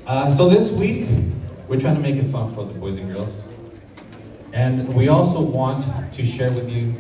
So this week, we're trying to make it fun for the boys and girls. And we also want to share with you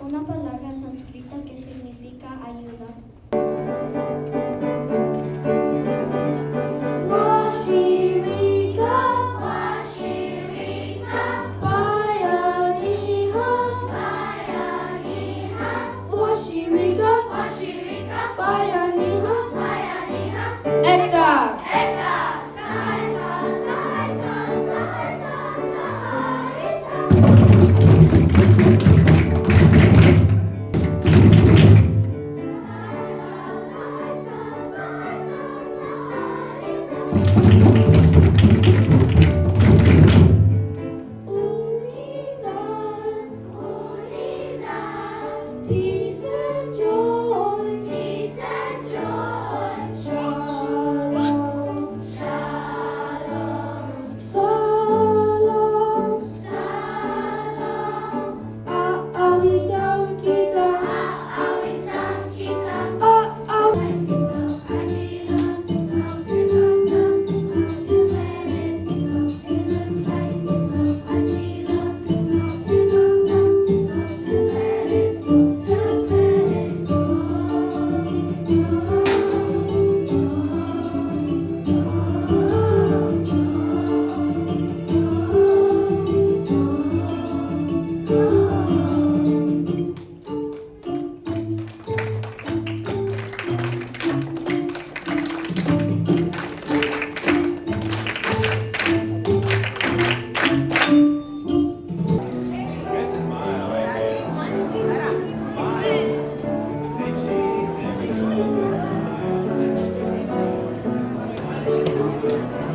una palabra sánscrita que significa ayuda.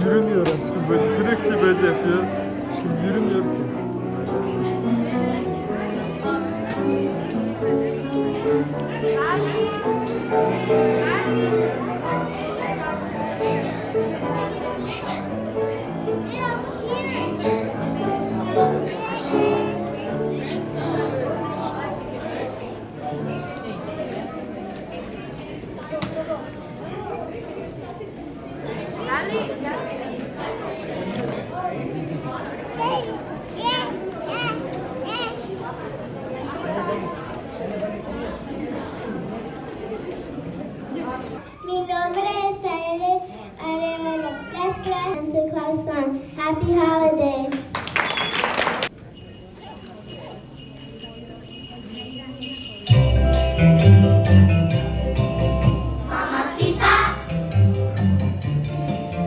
Yürümüyor aşkım, böyle sürekli böyle yapıyor. Aşkım yürümüyor ki. Mi nombre es Aire Arevalo. Las clases de Claus son Happy Holiday. Mamacita,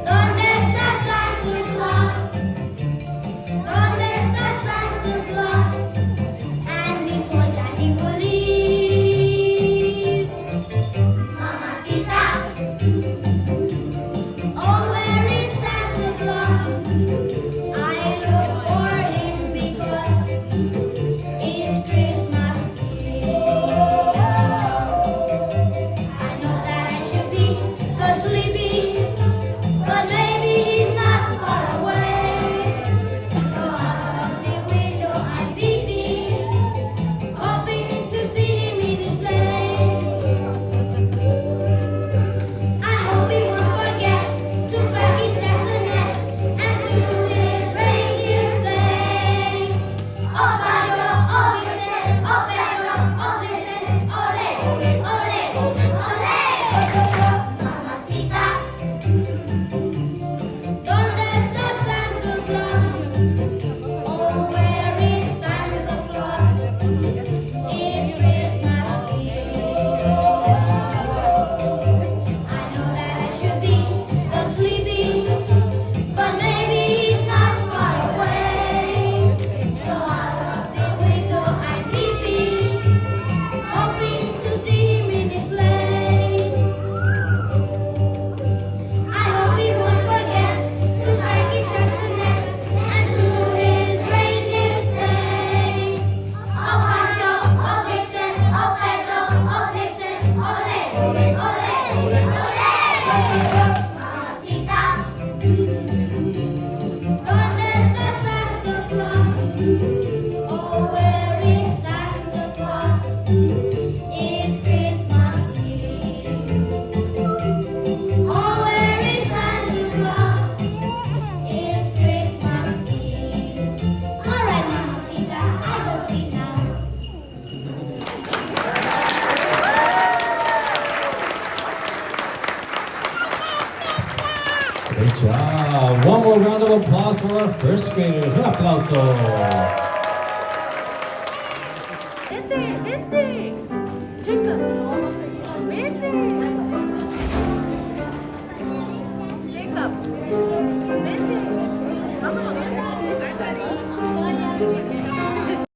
¿dónde está Santa Claus? ¿Dónde está Santa Claus? And the toys that he will leave. Mamacita, oh, where is Santa Claus? I look job. One more round of applause for our first graders. Un aplauso. Vente, vente. Jacob, vente.